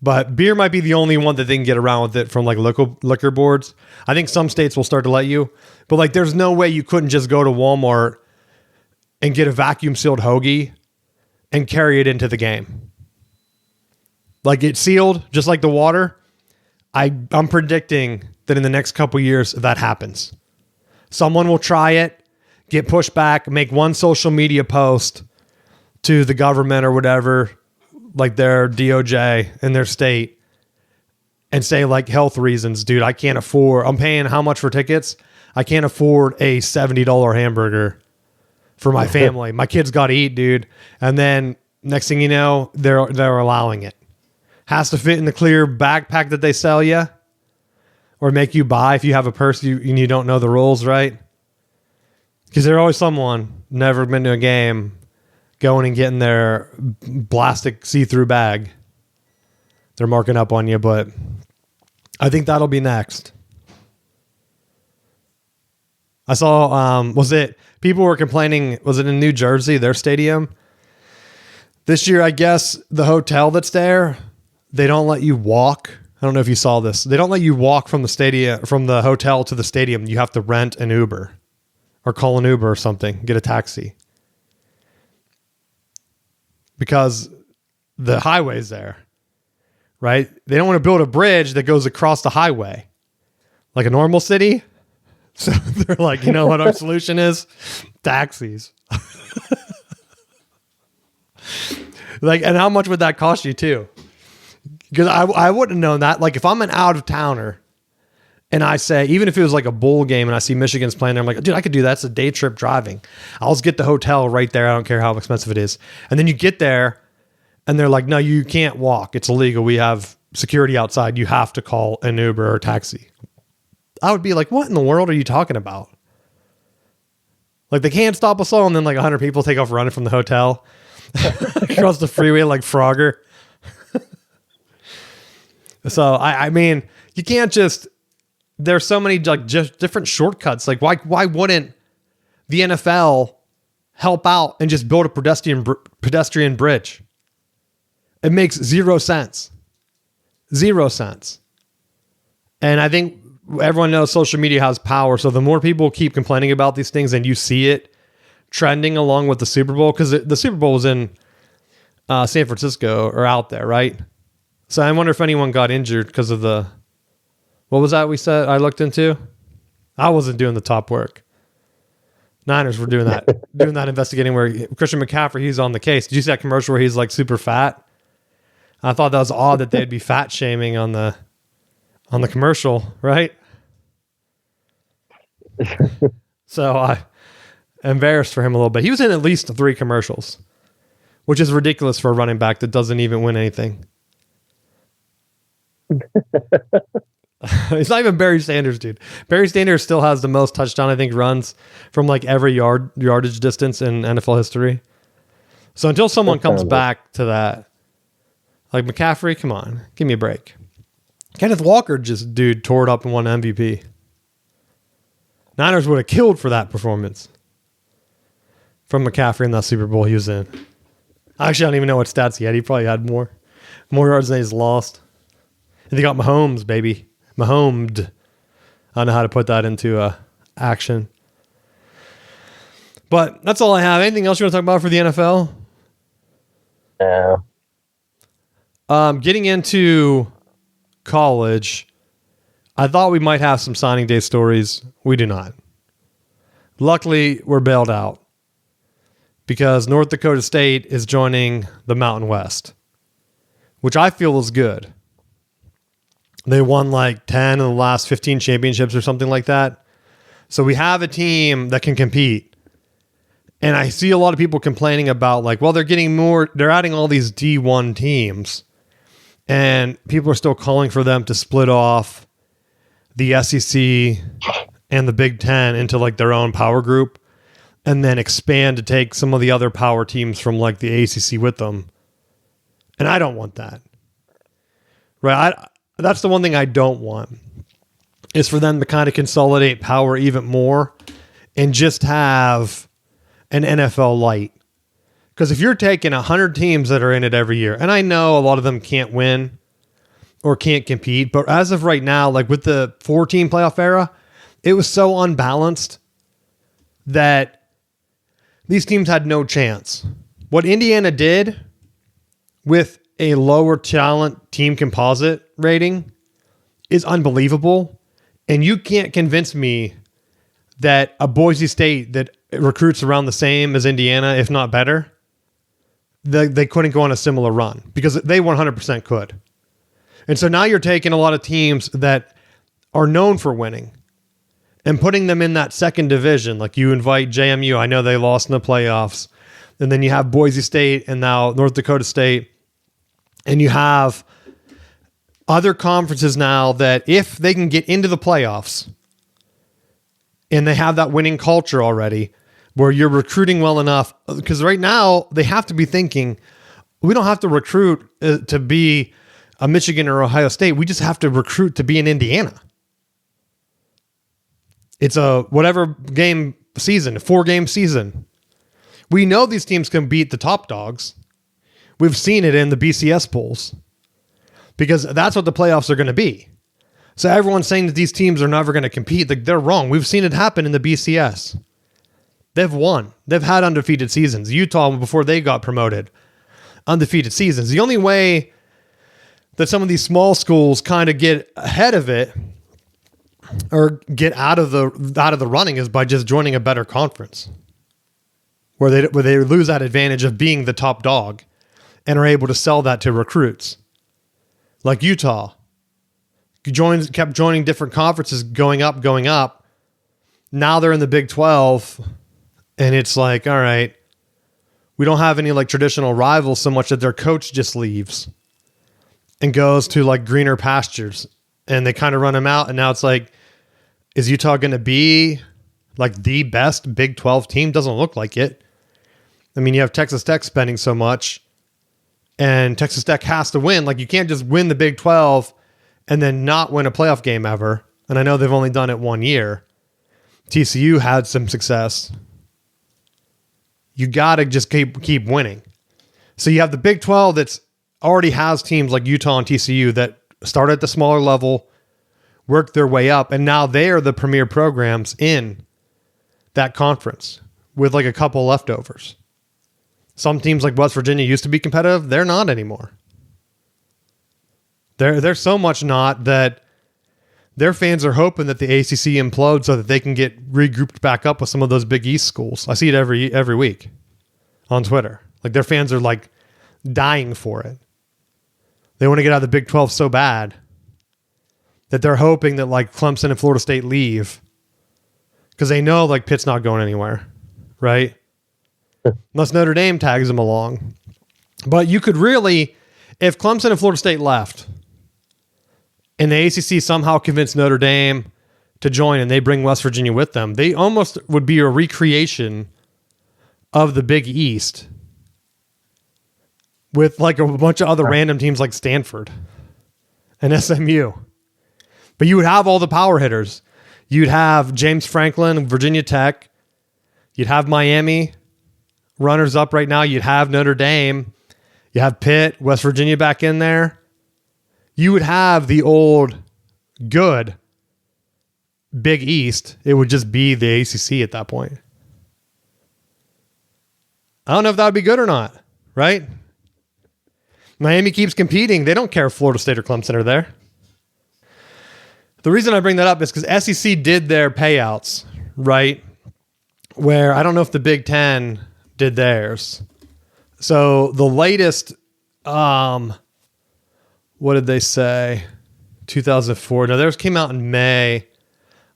but beer might be the only one that they can get around with it from like local liquor boards. I think some states will start to let you, but like there's no way you couldn't just go to Walmart and get a vacuum sealed hoagie and carry it into the game. Like it's sealed just like the water. I'm predicting that in the next couple years that happens. Someone will try it, get pushed back, make one social media post to the government or whatever, like their DOJ in their state, and say like health reasons, dude, I can't afford, I'm paying how much for tickets? I can't afford a $70 hamburger for my family. My kids got to eat, dude. And then next thing you know, they're allowing it. Has to fit in the clear backpack that they sell you or make you buy if you have a purse and you don't know the rules, right? Because there's always someone never been to a game going and getting their plastic see-through bag. They're marking up on you, but I think that'll be next. I saw, people were complaining, was it in New Jersey, their stadium? This year, I guess, the hotel that's there, they don't let you walk. I don't know if you saw this. They don't let you walk from the stadium, from the hotel to the stadium. You have to rent an Uber or call an Uber or something, get a taxi. Because the highway's there, right? They don't want to build a bridge that goes across the highway like a normal city. So they're like, you know what our solution is? Taxis. Like, and how much would that cost you too? Because I wouldn't have known that. Like if I'm an out of towner and I say, even if it was like a bowl game and I see Michigan's playing there, I'm like, dude, I could do that. It's a day trip driving. I'll just get the hotel right there. I don't care how expensive it is. And then you get there and they're like, no, you can't walk. It's illegal. We have security outside. You have to call an Uber or a taxi. I would be like, what in the world are you talking about? Like they can't stop us all. And then like 100 people take off running from the hotel across the freeway like Frogger. So, I mean, you can't just, there's so many like just different shortcuts. Like why wouldn't the NFL help out and just build a pedestrian bridge? It makes 0 sense. 0 sense. And I think everyone knows social media has power. So the more people keep complaining about these things and you see it trending along with the Super Bowl, because the Super Bowl was in San Francisco or out there, right? So I wonder if anyone got injured because of the, what was that we said I looked into? I wasn't doing the top work. Niners were doing that, investigating where Christian McCaffrey, he's on the case. Did you see that commercial where he's like super fat? I thought that was odd that they'd be fat shaming on the commercial, right? So embarrassed for him a little bit. He was in at least 3 commercials, which is ridiculous for a running back that doesn't even win anything. It's not even Barry Sanders, dude. Barry Sanders still has the most touchdown, I think, runs from like every yardage distance in NFL history. So until someone comes back to that, like McCaffrey, come on, give me a break. Kenneth Walker just, dude, tore it up and won MVP. Niners would have killed for that performance from McCaffrey in that Super Bowl he was in. Actually, I don't even know what stats he had. He probably had more yards than he's lost. And they got Mahomes, baby. Mahomed. I don't know how to put that into action. But that's all I have. Anything else you want to talk about for the NFL? Yeah. Getting into college, I thought we might have some signing day stories. We do not. Luckily, we're bailed out because North Dakota State is joining the Mountain West, which I feel is good. They won like 10 of the last 15 championships or something like that. So we have a team that can compete. And I see a lot of people complaining about like, well, they're adding all these D1 teams. And people are still calling for them to split off the SEC and the Big Ten into like their own power group and then expand to take some of the other power teams from like the ACC with them. And I don't want that. Right? That's the one thing I don't want is for them to kind of consolidate power even more and just have an NFL light. Because if you're taking 100 teams that are in it every year, and I know a lot of them can't win or can't compete, but as of right now, like with the 4-team playoff era, it was so unbalanced that these teams had no chance. What Indiana did with a lower talent team composite rating is unbelievable. And you can't convince me that a Boise State that recruits around the same as Indiana, if not better, they couldn't go on a similar run because they 100% could. And so now you're taking a lot of teams that are known for winning and putting them in that second division. Like you invite JMU. I know they lost in the playoffs. And then you have Boise State and now North Dakota State. And you have other conferences now that if they can get into the playoffs and they have that winning culture already where you're recruiting well enough, because right now they have to be thinking, we don't have to recruit to be a Michigan or Ohio State. We just have to recruit to be in Indiana. It's a whatever game season, a 4-game season. We know these teams can beat the top dogs. We've seen it in the BCS polls because that's what the playoffs are going to be. So everyone's saying that these teams are never going to compete. They're wrong. We've seen it happen in the BCS. They've won. They've had undefeated seasons. Utah, before they got promoted, undefeated seasons. The only way that some of these small schools kind of get ahead of it or get out of the running is by just joining a better conference where they lose that advantage of being the top dog and are able to sell that to recruits. Like Utah. Kept joining different conferences, going up. Now they're in the Big 12, and it's like, all right, we don't have any like traditional rivals so much that their coach just leaves and goes to like greener pastures, and they kind of run him out. And now it's like, is Utah going to be like the best Big 12 team? Doesn't look like it. I mean, you have Texas Tech spending so much. And Texas Tech has to win. Like, you can't just win the Big 12 and then not win a playoff game ever. And I know they've only done it 1 year. TCU had some success. You got to just keep winning. So you have the Big 12 that's already has teams like Utah and TCU that start at the smaller level, work their way up, and now they are the premier programs in that conference with like a couple leftovers. Some teams like West Virginia used to be competitive. They're not anymore. They're so much not that their fans are hoping that the ACC implodes so that they can get regrouped back up with some of those Big East schools. I see it every week on Twitter. Like their fans are like dying for it. They want to get out of the Big 12 so bad that they're hoping that like Clemson and Florida State leave because they know like Pitt's not going anywhere. right? Unless Notre Dame tags them along. But you could really, if Clemson and Florida State left and the ACC somehow convinced Notre Dame to join and they bring West Virginia with them, they almost would be a recreation of the Big East with like a bunch of other random teams like Stanford and SMU. But you would have all the power hitters. You'd have James Franklin, Virginia Tech. You'd have Miami, runners up right now. You'd have Notre Dame. You have Pitt, West Virginia back in there. You would have the old good Big East. It would just be the ACC at that point. I don't know if that would be good or not, right? Miami keeps competing. They don't care if Florida State or Clemson are there. The reason I bring that up is because SEC did their payouts, right? Where I don't know if the Big Ten did theirs. So the latest, what did they say? 2004. No, theirs came out in May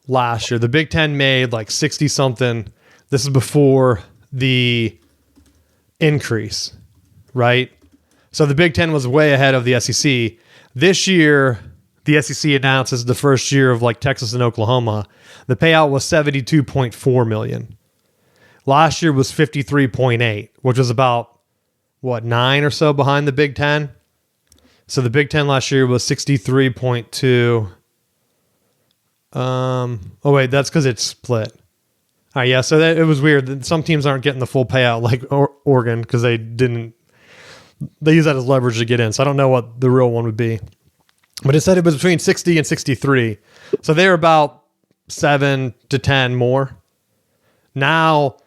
last year. The Big Ten made like 60 something. This is before the increase, right? So the Big Ten was way ahead of the SEC. This year, the SEC announces the first year of like Texas and Oklahoma. The payout was $72.4 million. Last year was 53.8, which was about 9 or so behind the Big Ten. So the Big Ten last year was 63.2. Oh wait, that's because it's split. All right, yeah. So it was weird. Some teams aren't getting the full payout, like Oregon, because they use that as leverage to get in. So I don't know what the real one would be, but it said it was between 60 and 63. So they were about 7 to 10 more. Now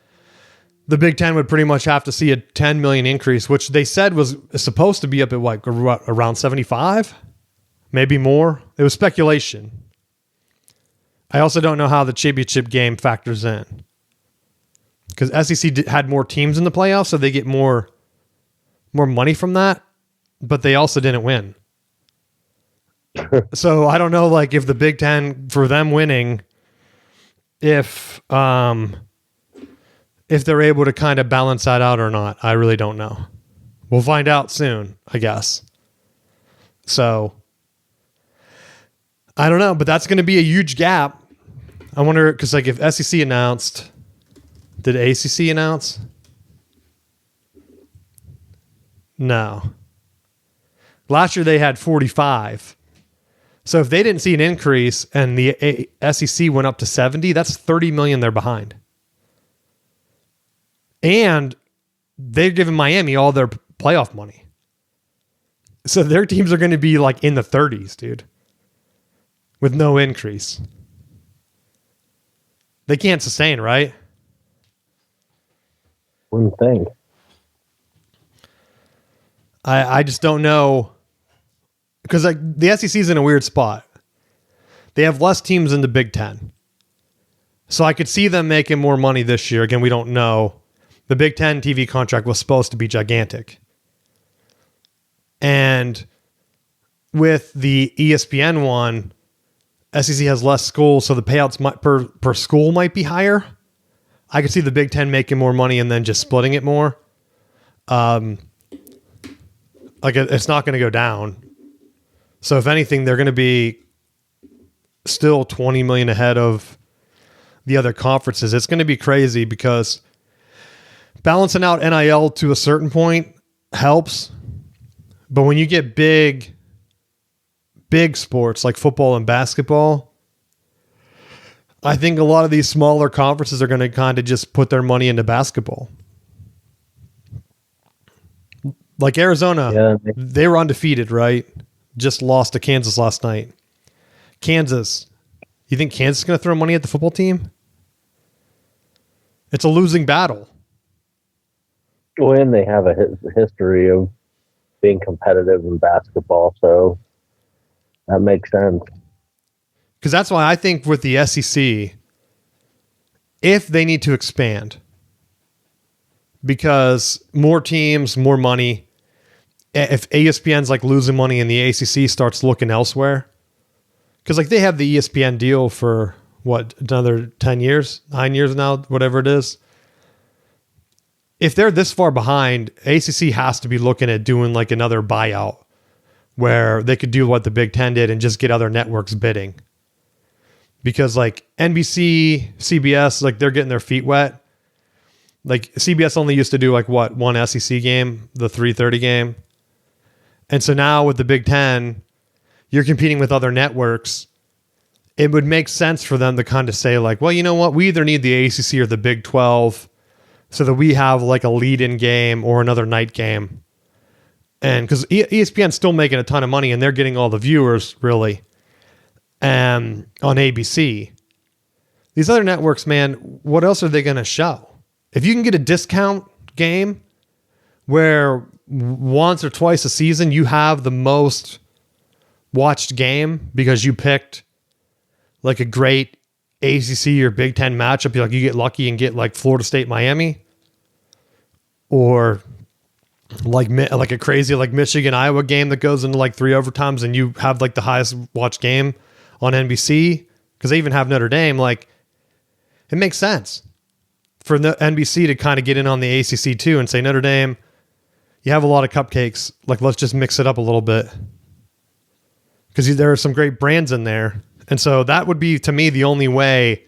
the Big Ten would pretty much have to see a 10 million increase, which they said was supposed to be up at like around 75, maybe more. It was speculation. I also don't know how the championship game factors in, because SEC had more teams in the playoffs, so they get more money from that, but they also didn't win. So I don't know, like if the Big Ten, for them winning, if they're able to kind of balance that out or not. I really don't know. We'll find out soon, I guess. So I don't know, but that's going to be a huge gap. I wonder, because like if SEC announced, did ACC announce? No. Last year they had 45. So if they didn't see an increase and the SEC went up to 70, that's 30 million they're behind. And they've given Miami all their playoff money. So their teams are going to be like in the 30s, dude, with no increase. They can't sustain, right? Wouldn't think. I just don't know, because like the SEC is in a weird spot. They have less teams in the Big Ten. So I could see them making more money this year. Again, we don't know. The Big Ten TV contract was supposed to be gigantic. And with the ESPN one, SEC has less schools, so the payouts per school might be higher. I could see the Big Ten making more money and then just splitting it more. Like it's not going to go down. So if anything, they're going to be still 20 million ahead of the other conferences. It's going to be crazy because balancing out NIL to a certain point helps. But when you get big sports like football and basketball, I think a lot of these smaller conferences are going to kind of just put their money into basketball. Like Arizona, they were undefeated, right? Just lost to Kansas last night. Kansas, you think Kansas is going to throw money at the football team? It's a losing battle. Well, and they have a history of being competitive in basketball, so that makes sense. Because that's why I think with the SEC, if they need to expand, because more teams, more money, if ESPN's like losing money and the ACC starts looking elsewhere, because like they have the ESPN deal for what, another 10 years, 9 years now, whatever it is. if they're this far behind, ACC has to be looking at doing like another buyout where they could do what the Big Ten did and just get other networks bidding. Because like NBC, CBS, like they're getting their feet wet. Like CBS only used to do like what, one SEC game, the 3:30 game. And so now with the Big Ten, you're competing with other networks. It would make sense for them to kind of say like, well, you know what? We either need the ACC or the Big 12 so that we have like a lead-in game or another night game. And because ESPN's still making a ton of money and they're getting all the viewers really on ABC. These other networks, man, what else are they going to show? If you can get a discount game where once or twice a season you have the most watched game because you picked like a great ACC or Big Ten matchup, you get lucky and get like Florida State, Miami, or like a crazy like Michigan, Iowa game that goes into like 3 overtimes and you have like the highest watched game on NBC because they even have Notre Dame. Like it makes sense for the NBC to kind of get in on the ACC too and say, Notre Dame, you have a lot of cupcakes. Like, let's just mix it up a little bit because there are some great brands in there. And so that would be, to me, the only way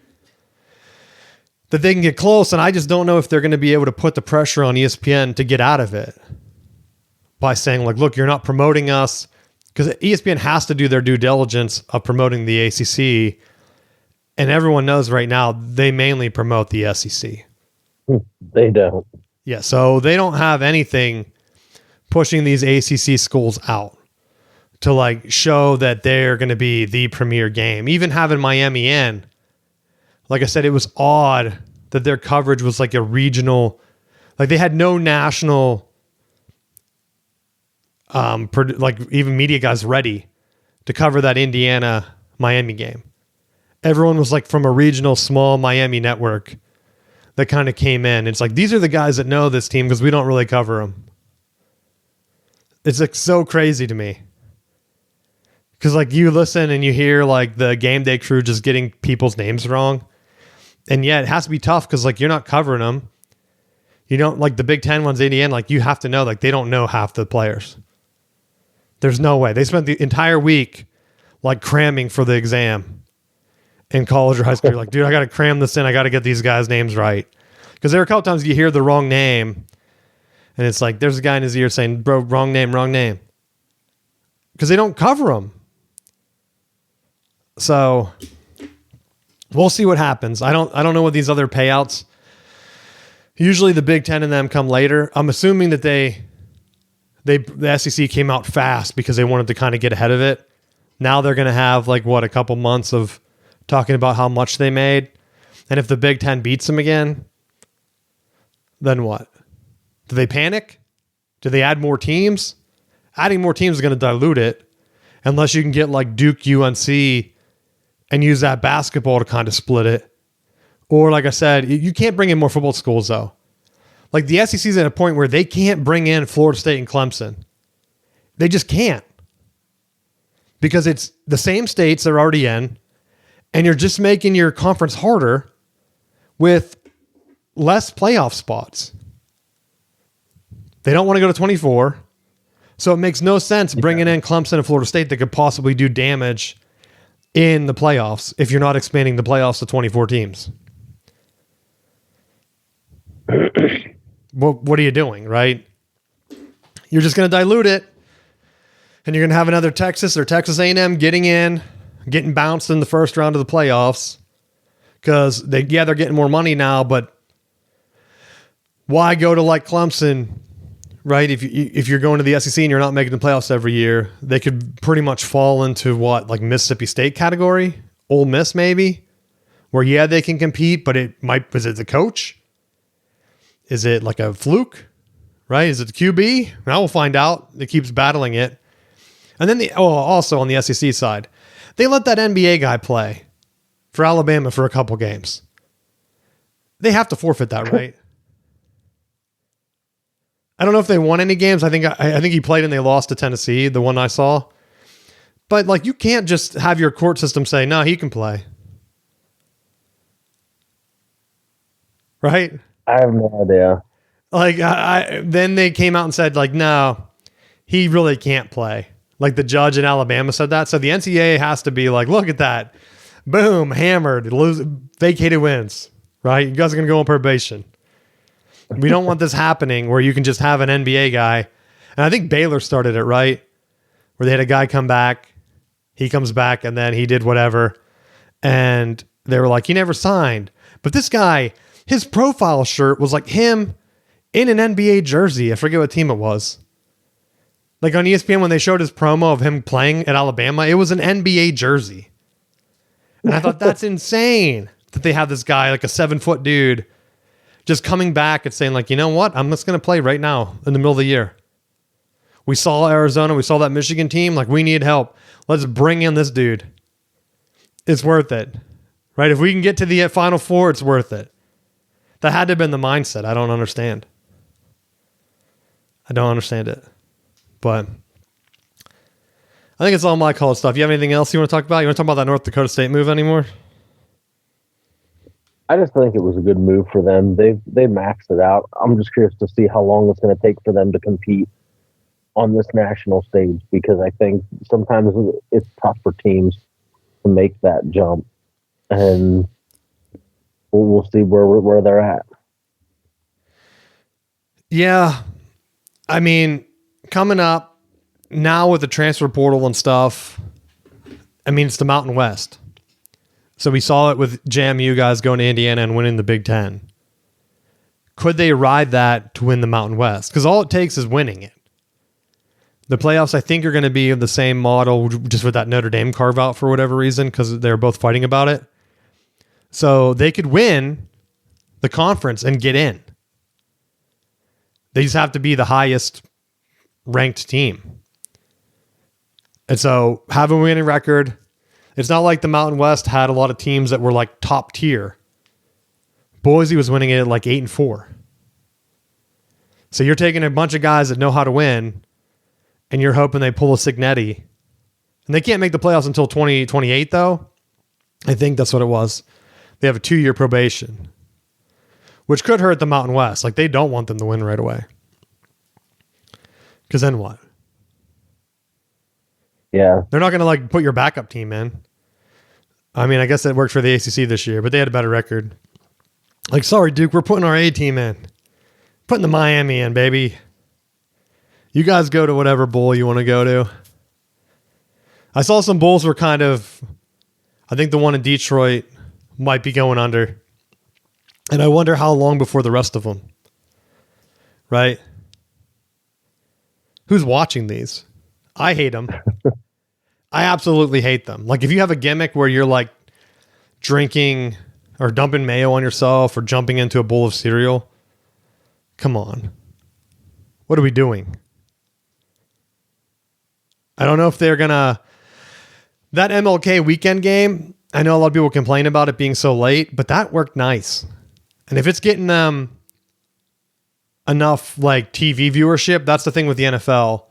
that they can get close. And I just don't know if they're going to be able to put the pressure on ESPN to get out of it by saying, like, look, you're not promoting us. Because ESPN has to do their due diligence of promoting the ACC. And everyone knows right now they mainly promote the SEC. They don't. Yeah, so they don't have anything pushing these ACC schools out to like show that they're going to be the premier game. Even having Miami in, like I said, it was odd that their coverage was like a regional, like they had no national, like even media guys ready to cover that Indiana Miami game. Everyone was like from a regional small Miami network that kind of came in. It's like, these are the guys that know this team because we don't really cover them. It's like so crazy to me. Because like you listen and you hear like the game day crew just getting people's names wrong. And yeah, it has to be tough because like you're not covering them. You don't like the Big Ten ones, Indiana, like you have to know like they don't know half the players. There's no way. They spent the entire week like cramming for the exam in college or high school. You're like, dude, I got to cram this in. I got to get these guys' names right. Because there are a couple times you hear the wrong name and it's like there's a guy in his ear saying, bro, wrong name, wrong name. Because they don't cover them. So we'll see what happens. I don't know what these other payouts. Usually the Big Ten and them come later. I'm assuming that the SEC came out fast because they wanted to kind of get ahead of it. Now they're going to have like what, a couple months of talking about how much they made. And if the Big Ten beats them again, then what? Do they panic? Do they add more teams? Adding more teams is going to dilute it unless you can get like Duke, UNC and use that basketball to kind of split it. Or like I said, you can't bring in more football schools though. Like the SEC is at a point where they can't bring in Florida State and Clemson. They just can't. Because it's the same states they're already in, and you're just making your conference harder with less playoff spots. They don't want to go to 24. So it makes no sense bringing in Clemson and Florida State that could possibly do damage in the playoffs if you're not expanding the playoffs to 24 teams. What are you doing, right? You're just going to dilute it, and you're going to have another Texas or Texas A&M getting bounced in the first round of the playoffs because they're getting more money now, but why go to like Clemson, right? If you're going to the SEC and you're not making the playoffs every year, they could pretty much fall into what, like Mississippi State category, Ole Miss maybe, where they can compete, but is it the coach? Is it like a fluke, right? Is it the QB? Now we'll find out. It keeps battling it. And then also on the SEC side, they let that NBA guy play for Alabama for a couple games. They have to forfeit that, right? I don't know if they won any games. I think he played and they lost to Tennessee, the one I saw. But like, you can't just have your court system say, no, he can play. Right? I have no idea. Like, then they came out and said, like, no, he really can't play. Like the judge in Alabama said that. So the NCAA has to be like, look at that. Boom, hammered, vacated wins, right? You guys are going to go on probation. We don't want this happening where you can just have an NBA guy. And I think Baylor started it, right? Where they had a guy come back. He comes back and then he did whatever. And they were like, he never signed. But this guy, his profile shirt was like him in an NBA jersey. I forget what team it was. Like on ESPN, when they showed his promo of him playing at Alabama, it was an NBA jersey. And I thought that's insane that they have this guy, like a 7-foot dude, just coming back and saying like, you know what? I'm just going to play right now in the middle of the year. We saw Arizona. We saw that Michigan team. Like, we need help. Let's bring in this dude. It's worth it, right? If we can get to the Final Four, it's worth it. That had to have been the mindset. I don't understand. I don't understand it. But I think it's all my college stuff. You have anything else you want to talk about? You want to talk about that North Dakota State move anymore? I just think it was a good move for them. They maxed it out. I'm just curious to see how long it's going to take for them to compete on this national stage, because I think sometimes it's tough for teams to make that jump, and we'll see where they're at. Yeah. I mean, coming up now with the transfer portal and stuff, I mean, it's the Mountain West. So we saw it with JMU guys going to Indiana and winning the Big Ten. Could they ride that to win the Mountain West? Because all it takes is winning it. The playoffs, I think, are going to be the same model, just with that Notre Dame carve out for whatever reason, because they're both fighting about it. So they could win the conference and get in. They just have to be the highest ranked team. And so have a winning record. It's not like the Mountain West had a lot of teams that were like top tier. Boise was winning it at like 8-4. So you're taking a bunch of guys that know how to win, and you're hoping they pull a Signetti. And they can't make the playoffs until 2028, though. I think that's what it was. They have a 2-year probation, which could hurt the Mountain West. Like, they don't want them to win right away. Because then what? Yeah. They're not going to like put your backup team in. I mean, I guess it worked for the ACC this year, but they had a better record. Like, sorry, Duke, we're putting our A team in. Putting the Miami in, baby. You guys go to whatever bowl you want to go to. I saw some bowls were kind of, I think the one in Detroit might be going under. And I wonder how long before the rest of them. Right? Who's watching these? I hate them. I absolutely hate them. Like, if you have a gimmick where you're like drinking or dumping mayo on yourself or jumping into a bowl of cereal, come on. What are we doing? I don't know if they're going to... That MLK weekend game, I know a lot of people complain about it being so late, but that worked nice. And if it's getting them enough like TV viewership, that's the thing with the NFL.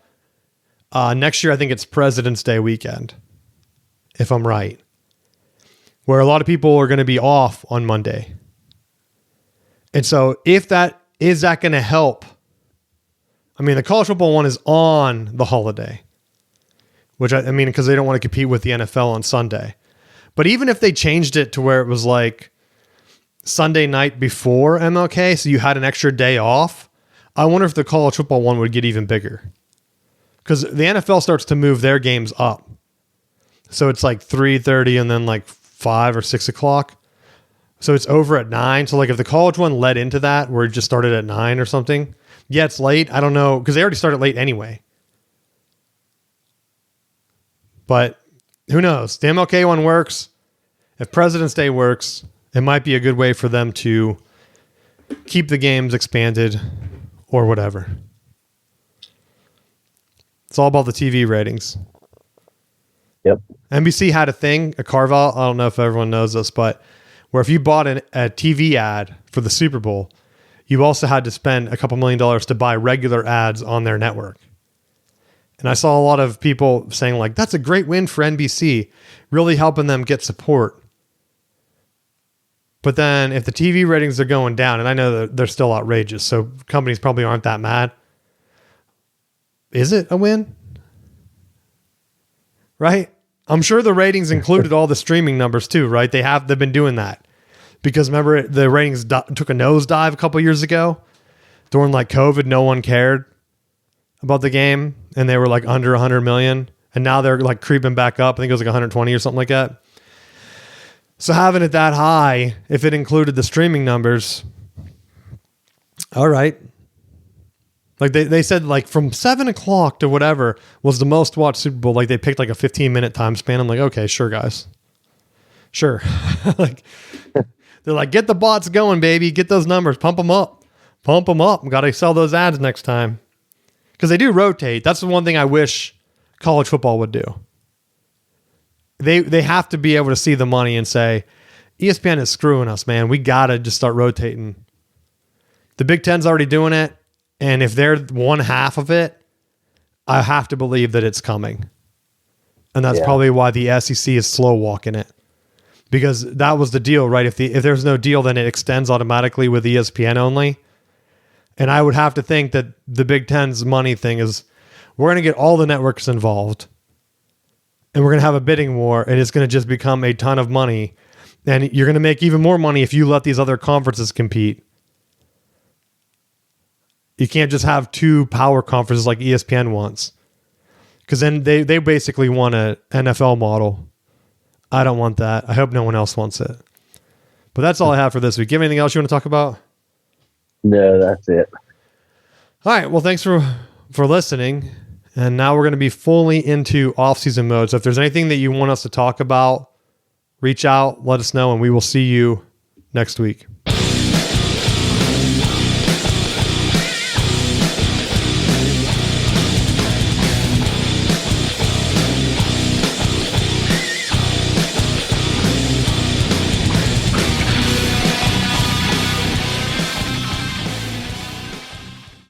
Next year, I think it's President's Day weekend, if I'm right, where a lot of people are going to be off on Monday. And so is that going to help? I mean, the college football one is on the holiday, which I mean, because they don't want to compete with the NFL on Sunday. But even if they changed it to where it was like Sunday night before MLK, so you had an extra day off, I wonder if the college football one would get even bigger. Because the NFL starts to move their games up. So it's like 3:30 and then like 5 or 6 o'clock. So it's over at 9. So like if the college one led into that where it just started at 9 or something, yeah, it's late. I don't know. Because they already started late anyway. But who knows? The MLK one works. If President's Day works, it might be a good way for them to keep the games expanded or whatever. It's all about the TV ratings. Yep. NBC had a thing, a carve out. I don't know if everyone knows this, but where if you bought a TV ad for the Super Bowl, you also had to spend a couple $1 million to buy regular ads on their network. And I saw a lot of people saying like, that's a great win for NBC, really helping them get support. But then if the TV ratings are going down, and I know that they're still outrageous, so companies probably aren't that mad. Is it a win? Right? I'm sure the ratings included all the streaming numbers too, right? They've been doing that. Because remember, the ratings took a nosedive a couple years ago. During like COVID, no one cared about the game, and they were like under 100 million. And now they're like creeping back up. I think it was like 120 or something like that. So having it that high, if it included the streaming numbers, all right. Like they said, like from 7 o'clock to whatever was the most watched Super Bowl. Like they picked like a 15-minute time span. I'm like, okay, sure, guys, sure. Like they're like, get the bots going, baby, get those numbers, pump them up. Got to sell those ads next time because they do rotate. That's the one thing I wish college football would do. They have to be able to see the money and say, ESPN is screwing us, man. We got to just start rotating. The Big Ten's already doing it. And if they're one half of it, I have to believe that it's coming. And that's probably why the SEC is slow walking it. Because that was the deal, right? If there's no deal, then it extends automatically with ESPN only. And I would have to think that the Big Ten's money thing is, we're going to get all the networks involved. And we're going to have a bidding war, and it's going to just become a ton of money. And you're going to make even more money if you let these other conferences compete. You can't just have two power conferences like ESPN wants. Because then they basically want an NFL model. I don't want that. I hope no one else wants it. But that's all I have for this week. Do you have anything else you want to talk about? No, that's it. All right. Well, thanks for listening. And now we're going to be fully into off-season mode. So if there's anything that you want us to talk about, reach out, let us know, and we will see you next week.